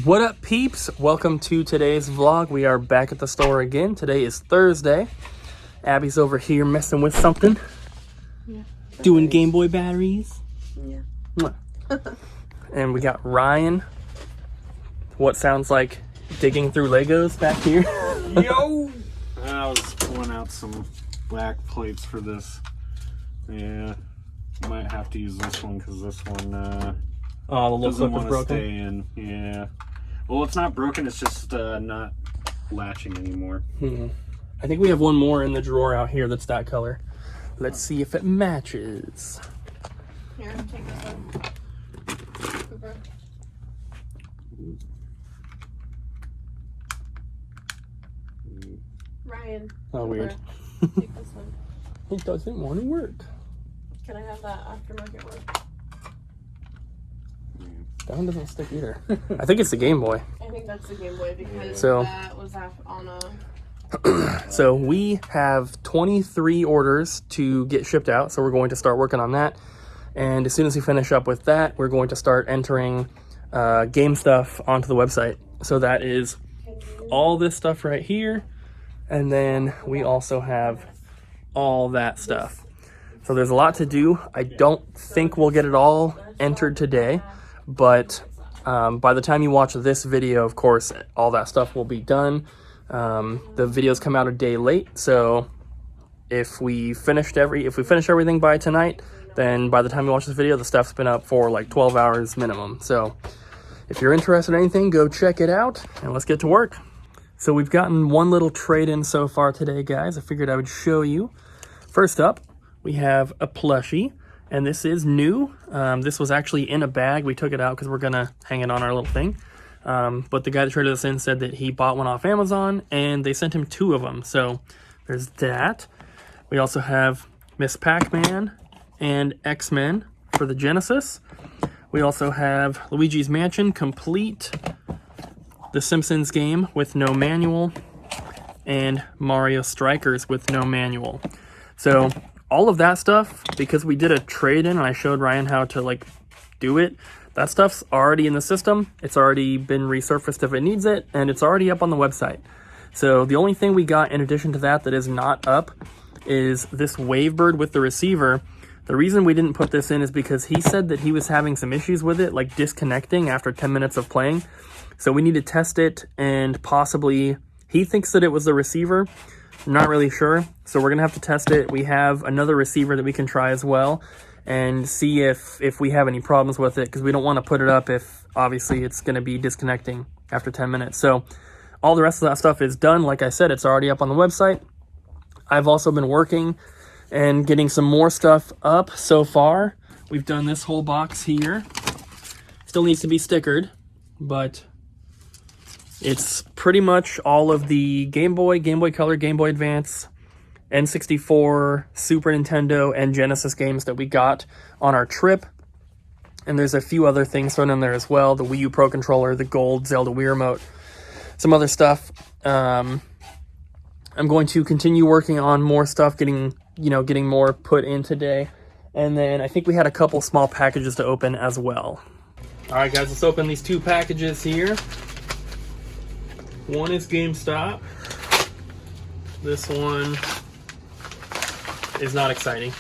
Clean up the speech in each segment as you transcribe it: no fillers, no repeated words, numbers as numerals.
What up, peeps? Welcome to today's vlog. We are back at the store again. Today is Thursday. Abby's over here messing with something. Yeah. Doing Game Boy batteries. Yeah. And we got Ryan, what sounds like digging through Legos back here. Yo! I was pulling out some black plates for this. Yeah. Might have to use this one because this one Oh, the little doesn't clip is want to broken. stay in. Yeah. Well, it's not broken. It's just not latching anymore. I think we have one more in the drawer out here that's that color. Let's see if it matches. Here, take this one. Cooper. Ryan. Oh, weird. Take this one. It doesn't want to work. Can I have that aftermarket one? That one doesn't stick either. I think it's the Game Boy. I think that's the Game Boy because So- that was on a... So we have 23 orders to get shipped out, so we're going to start working on that. And as soon as we finish up with that, we're going to start entering game stuff onto the website. So that is all this stuff right here, and then we also have all that stuff. So there's a lot to do. I don't think we'll get it all entered today, but by the time you watch this video, of course, all that stuff will be done. The videos come out a day late, so if we finish everything by tonight, then by the time you watch this video, the stuff's been up for like 12 hours minimum. So if you're interested in anything, go check it out, and let's get to work. So we've gotten one little trade-in so far today, guys. I figured I would show you. First up, we have a plushie, and this is new. This was actually in a bag. We took it out because we're gonna hang it on our little thing. But the guy that traded us in said that he bought one off Amazon, and they sent him 2 of them. So there's that. We also have Miss Pac-Man and X-Men for the Genesis. We also have Luigi's Mansion Complete, The Simpsons game with no manual, and Mario Strikers with no manual. So all of that stuff, because we did a trade-in and I showed Ryan how to do it, that stuff's already in the system. It's already been resurfaced if it needs it, and it's already up on the website. So the only thing we got in addition to that is not up is this Wavebird with the receiver. The reason we didn't put this in is because he said that he was having some issues with it, like disconnecting after 10 minutes of playing. So we need to test it, and possibly he thinks that it was the receiver. I'm not really sure. So we're gonna have to test it. We have another receiver that we can try as well and see if we have any problems with it, because we don't want to put it up if obviously it's going to be disconnecting after 10 minutes. So all the rest of that stuff is done. Like I said, it's already up on the website. I've also been working and getting some more stuff up so far. We've done this whole box here. Still needs to be stickered, but it's pretty much all of the Game Boy, Game Boy Color, Game Boy Advance, N64, Super Nintendo, and Genesis games that we got on our trip. And there's a few other things thrown in there as well. The Wii U Pro Controller, the gold Zelda Wii Remote, some other stuff. I'm going to continue working on more stuff, getting more put in today. And then I think we had a couple small packages to open as well. All right, guys, let's open these 2 packages here. One is Gamestop. This one is not exciting.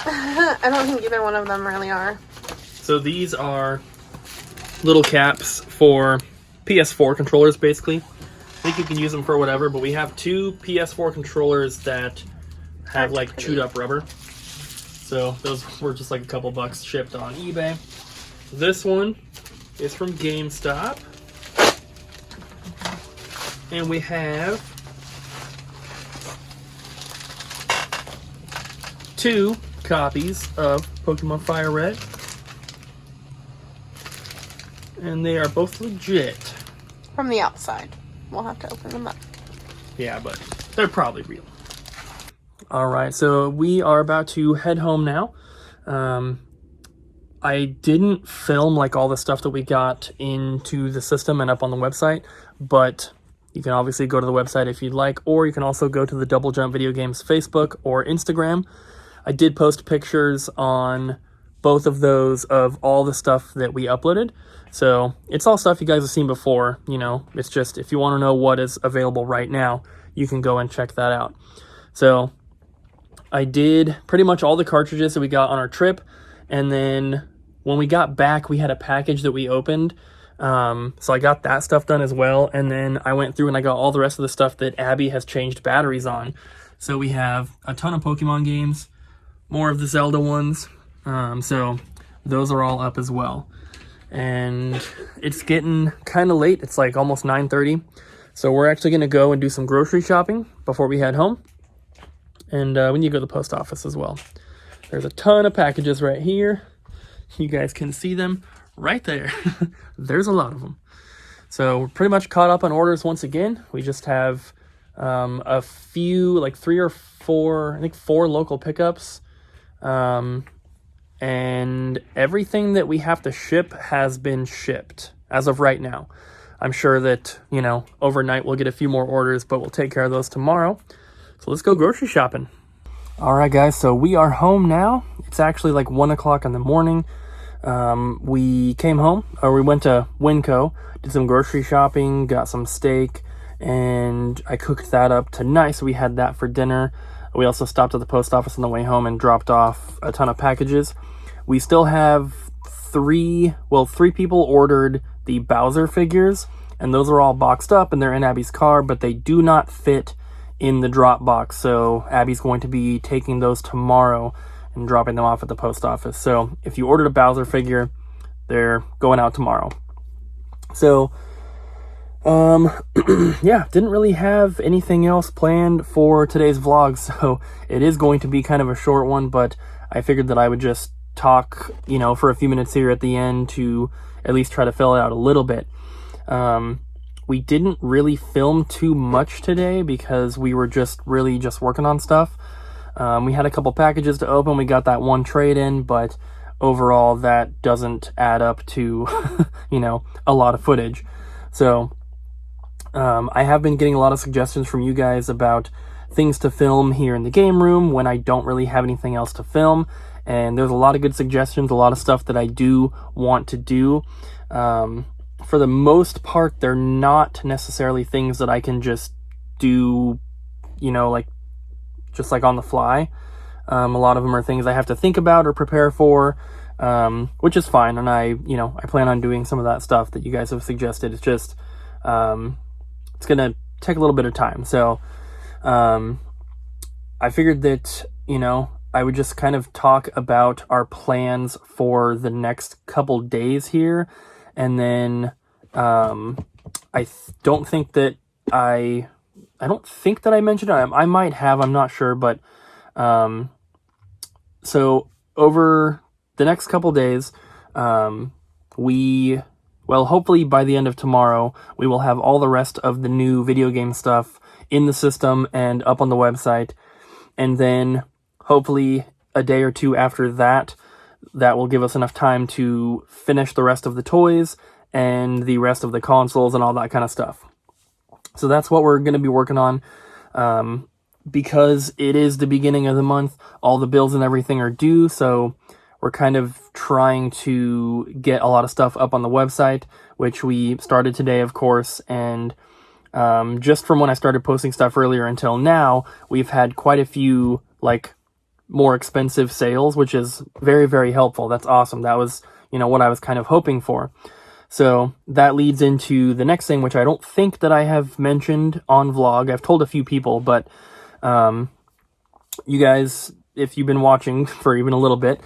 I don't think either one of them really are. So these are little caps for PS4 controllers, basically. I think you can use them for whatever, but we have 2 PS4 controllers that have chewed up rubber. So those were just a couple bucks shipped on eBay. This one is from GameStop. And we have 2 copies of Pokemon Fire Red, and they are both legit. From the outside. We'll have to open them up. Yeah, but they're probably real. Alright, so we are about to head home now. I didn't film all the stuff that we got into the system and up on the website, but you can obviously go to the website if you'd like, or you can also go to the Double Jump Video Games Facebook or Instagram. I did post pictures on both of those of all the stuff that we uploaded. So it's all stuff you guys have seen before, you know. It's just if you want to know what is available right now, you can go and check that out. So I did pretty much all the cartridges that we got on our trip, and then when we got back, we had a package that we opened. So I got that stuff done as well, and then I went through and I got all the rest of the stuff that Abby has changed batteries on. So we have a ton of Pokemon games, more of the Zelda ones, so those are all up as well. And it's getting kind of late. It's like almost 9:30, so we're actually going to go and do some grocery shopping before we head home. And we need to go to the post office as well. There's a ton of packages right here. You guys can see them right there. There's a lot of them. So we're pretty much caught up on orders once again. We just have a few, like 3 or 4, I think 4 local pickups. And everything that we have to ship has been shipped as of right now. I'm sure that, you know, overnight we'll get a few more orders, but we'll take care of those tomorrow. So let's go grocery shopping. All right, guys, so we are home now. It's actually like 1 o'clock in the morning. We came home, or we went to Winco, did some grocery shopping, got some steak, and I cooked that up tonight, so we had that for dinner. We also stopped at the post office on the way home and dropped off a ton of packages. We still have 3 people ordered the Bowser figures, and those are all boxed up, and they're in Abby's car, but they do not fit in the drop box, so Abby's going to be taking those tomorrow and dropping them off at the post office. So if you ordered a Bowser figure, they're going out tomorrow. So yeah, didn't really have anything else planned for today's vlog, so it is going to be kind of a short one, but I figured that I would just talk, you know, for a few minutes here at the end to at least try to fill it out a little bit. We didn't really film too much today because we were just working on stuff. We had a couple packages to open. We got that one trade in, but overall that doesn't add up to, you know, a lot of footage. So I have been getting a lot of suggestions from you guys about things to film here in the game room when I don't really have anything else to film. And there's a lot of good suggestions, a lot of stuff that I do want to do. For the most part, they're not necessarily things that I can just do, you know, like just like on the fly. A lot of them are things I have to think about or prepare for, which is fine. And I plan on doing some of that stuff that you guys have suggested. It's just, it's going to take a little bit of time. So, I figured that, you know, I would just kind of talk about our plans for the next couple days here. And then, I don't think that I mentioned it. I might have, I'm not sure, but, so over the next couple days, hopefully by the end of tomorrow, we will have all the rest of the new video game stuff in the system and up on the website. And then hopefully a day or two after that, that will give us enough time to finish the rest of the toys and the rest of the consoles and all that kind of stuff. So that's what we're going to be working on. Because it is the beginning of the month, all the bills and everything are due, so we're kind of trying to get a lot of stuff up on the website, which we started today, of course, and just from when I started posting stuff earlier until now, we've had quite a few, like, more expensive sales, which is very, very helpful. That's awesome. That was, you know, what I was kind of hoping for. So that leads into the next thing, which I don't think that I have mentioned on vlog. I've told a few people, but you guys, if you've been watching for even a little bit,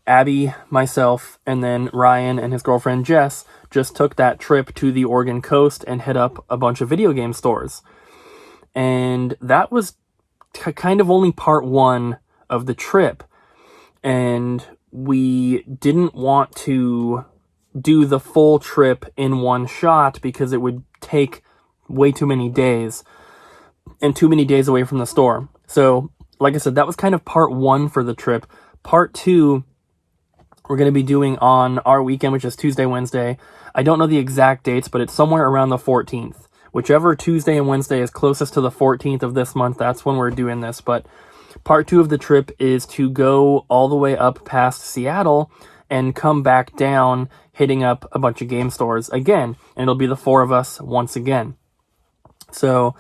Abby, myself, and then Ryan and his girlfriend Jess just took that trip to the Oregon coast and hit up a bunch of video game stores. And that was kind of only part 1 of the trip. And we didn't want to do the full trip in one shot because it would take way too many days and too many days away from the store. So, like I said, that was kind of part 1 for the trip. Part 2, we're going to be doing on our weekend, which is Tuesday, Wednesday. I don't know the exact dates, but it's somewhere around the 14th. Whichever Tuesday and Wednesday is closest to the 14th of this month, that's when we're doing this. But part 2 of the trip is to go all the way up past Seattle and come back down, hitting up a bunch of game stores again. And it'll be the 4 of us once again. So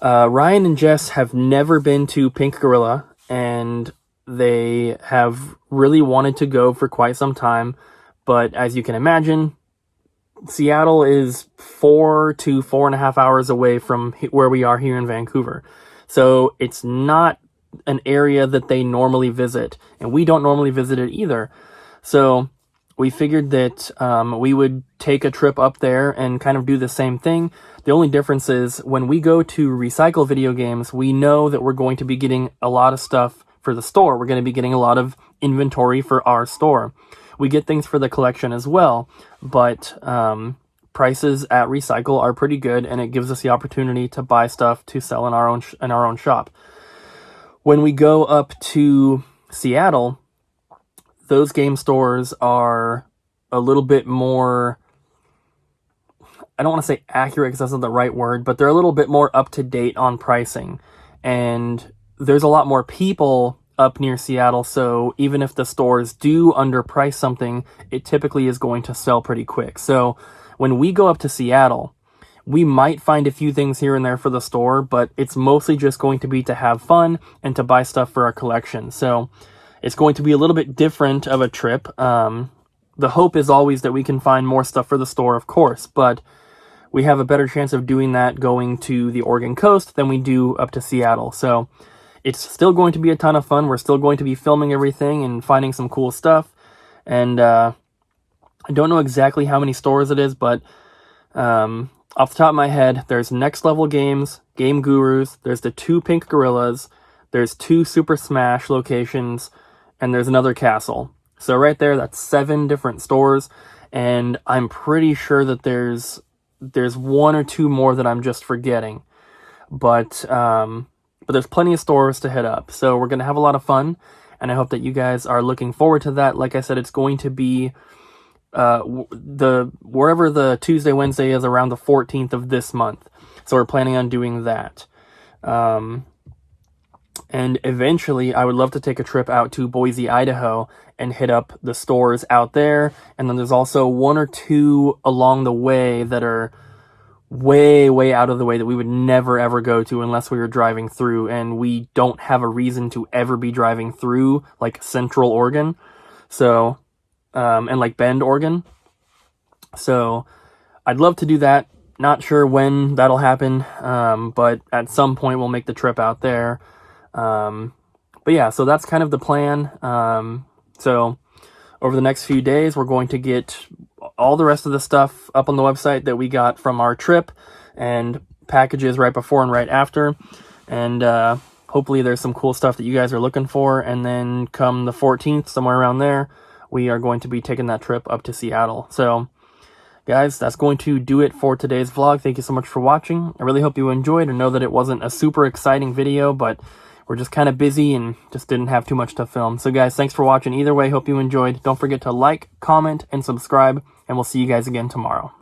Ryan and Jess have never been to Pink Gorilla, and they have really wanted to go for quite some time. But as you can imagine, Seattle is 4 to 4.5 hours away from where we are here in Vancouver. So it's not an area that they normally visit, and we don't normally visit it either. So we figured that we would take a trip up there and kind of do the same thing. The only difference is when we go to recycle video games, we know that we're going to be getting a lot of stuff for the store. We're going to be getting a lot of inventory for our store. We get things for the collection as well, but prices at Recycle are pretty good, and it gives us the opportunity to buy stuff to sell in our own shop. When we go up to Seattle, those game stores are a little bit more, I don't want to say accurate because that's not the right word, but they're a little bit more up to date on pricing. And there's a lot more people up near Seattle, so even if the stores do underprice something, it typically is going to sell pretty quick. So when we go up to Seattle, we might find a few things here and there for the store, but it's mostly just going to be to have fun and to buy stuff for our collection. So it's going to be a little bit different of a trip. The hope is always that we can find more stuff for the store, of course, but we have a better chance of doing that going to the Oregon coast than we do up to Seattle. So it's still going to be a ton of fun. We're still going to be filming everything and finding some cool stuff. And I don't know exactly how many stores it is, but off the top of my head, there's Next Level Games, Game Gurus, there's the 2 Pink Gorillas, there's 2 Super Smash locations, and there's another castle. So right there, that's 7 different stores, and I'm pretty sure that there's 1 or 2 more that I'm just forgetting. But there's plenty of stores to hit up. So we're going to have a lot of fun, and I hope that you guys are looking forward to that. Like I said, it's going to be wherever the Tuesday, Wednesday is, around the 14th of this month. So we're planning on doing that. And eventually, I would love to take a trip out to Boise, Idaho, and hit up the stores out there. And then there's also 1 or 2 along the way that are way, way out of the way that we would never, ever go to unless we were driving through. And we don't have a reason to ever be driving through, like, Central Oregon. So, and, like, Bend, Oregon. So, I'd love to do that. Not sure when that'll happen, but at some point we'll make the trip out there. But yeah, so that's kind of the plan. So over the next few days, we're going to get all the rest of the stuff up on the website that we got from our trip, and packages right before and right after. And hopefully there's some cool stuff that you guys are looking for. And then come the 14th, somewhere around there, we are going to be taking that trip up to Seattle. So guys, that's going to do it for today's vlog. Thank you so much for watching. I really hope you enjoyed, and know that it wasn't a super exciting video, but we're just kind of busy and just didn't have too much to film. So guys, thanks for watching. Either way, hope you enjoyed. Don't forget to like, comment, and subscribe, and we'll see you guys again tomorrow.